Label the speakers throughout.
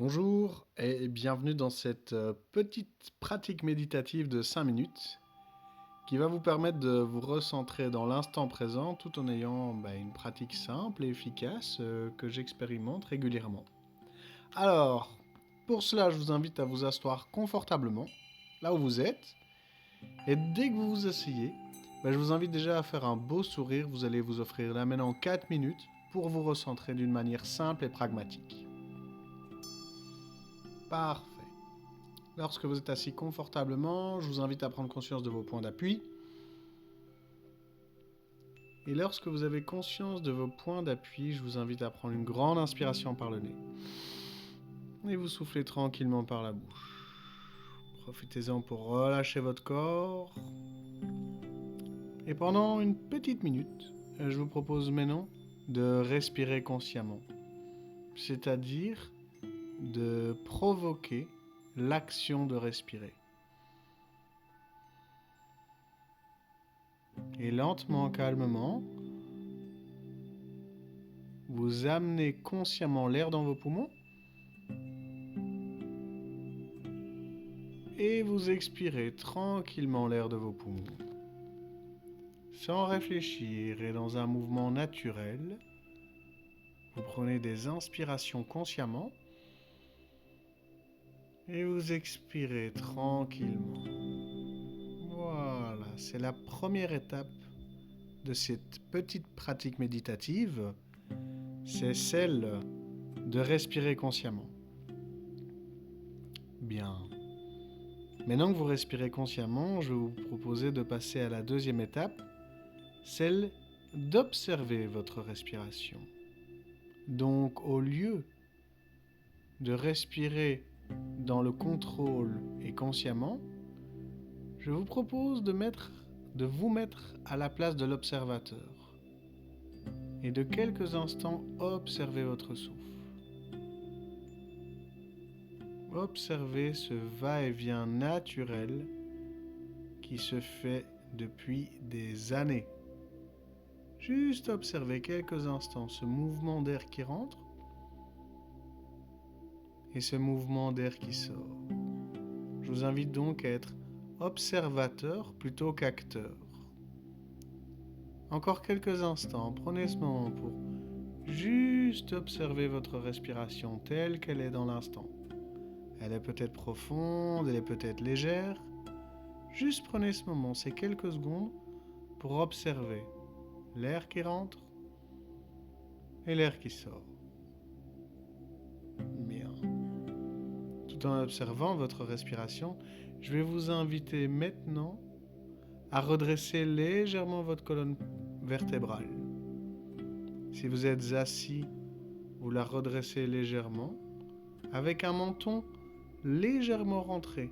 Speaker 1: Bonjour et bienvenue dans cette petite pratique méditative de 5 minutes qui va vous permettre de vous recentrer dans l'instant présent tout en ayant une pratique simple et efficace que j'expérimente régulièrement. Alors, pour cela, je vous invite à vous asseoir confortablement là où vous êtes et dès que vous vous asseyez, je vous invite déjà à faire un beau sourire. Vous allez vous offrir là maintenant 4 minutes pour vous recentrer d'une manière simple et pragmatique. Parfait. Lorsque vous êtes assis confortablement, je vous invite à prendre conscience de vos points d'appui. Et lorsque vous avez conscience de vos points d'appui, je vous invite à prendre une grande inspiration par le nez. Et vous soufflez tranquillement par la bouche. Profitez-en pour relâcher votre corps. Et pendant une petite minute, je vous propose maintenant de respirer consciemment. C'est-à-dire de provoquer l'action de respirer. Et lentement, calmement, vous amenez consciemment l'air dans vos poumons et vous expirez tranquillement l'air de vos poumons. Sans réfléchir et dans un mouvement naturel, vous prenez des inspirations consciemment et vous expirez tranquillement. Voilà, c'est la première étape de cette petite pratique méditative, c'est celle de respirer consciemment. Bien. Maintenant que vous respirez consciemment, je vais vous proposer de passer à la deuxième étape, celle d'observer votre respiration. Donc, au lieu de respirer dans le contrôle et consciemment, je vous propose de vous mettre à la place de l'observateur et de quelques instants observer votre souffle. Observez ce va-et-vient naturel qui se fait depuis des années. Juste observez quelques instants ce mouvement d'air qui rentre et ce mouvement d'air qui sort. Je vous invite donc à être observateur plutôt qu'acteur. Encore quelques instants, prenez ce moment pour juste observer votre respiration telle qu'elle est dans l'instant. Elle est peut-être profonde, elle est peut-être légère. Juste prenez ce moment, ces quelques secondes, pour observer l'air qui rentre et l'air qui sort. Bien. Tout en observant votre respiration, je vais vous inviter maintenant à redresser légèrement votre colonne vertébrale. Si vous êtes assis, vous la redressez légèrement, avec un menton légèrement rentré,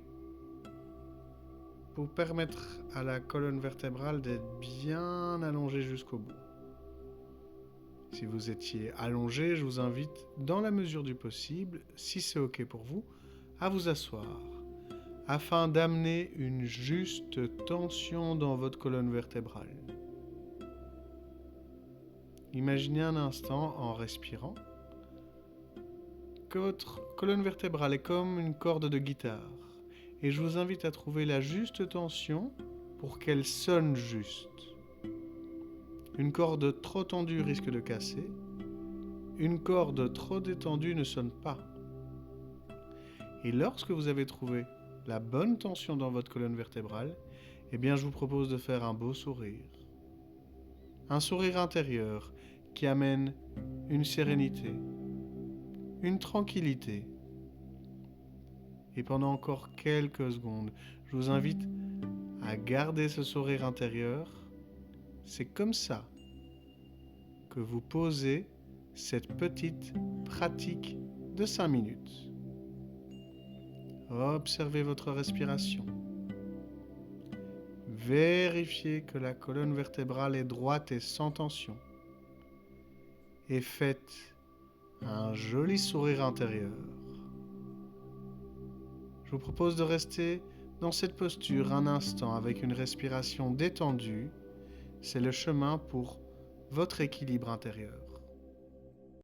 Speaker 1: pour permettre à la colonne vertébrale d'être bien allongée jusqu'au bout. Si vous étiez allongé, je vous invite, dans la mesure du possible, si c'est OK pour vous, à vous asseoir, afin d'amener une juste tension dans votre colonne vertébrale. Imaginez un instant, en respirant, que votre colonne vertébrale est comme une corde de guitare. Et je vous invite à trouver la juste tension pour qu'elle sonne juste. Une corde trop tendue risque de casser. Une corde trop détendue ne sonne pas. Et lorsque vous avez trouvé la bonne tension dans votre colonne vertébrale, je vous propose de faire un beau sourire. Un sourire intérieur qui amène une sérénité, une tranquillité. Et pendant encore quelques secondes, je vous invite à garder ce sourire intérieur. C'est comme ça que vous posez cette petite pratique de 5 minutes. Observez votre respiration. Vérifiez que la colonne vertébrale est droite et sans tension. Et faites un joli sourire intérieur. Je vous propose de rester dans cette posture un instant avec une respiration détendue. C'est le chemin pour votre équilibre intérieur.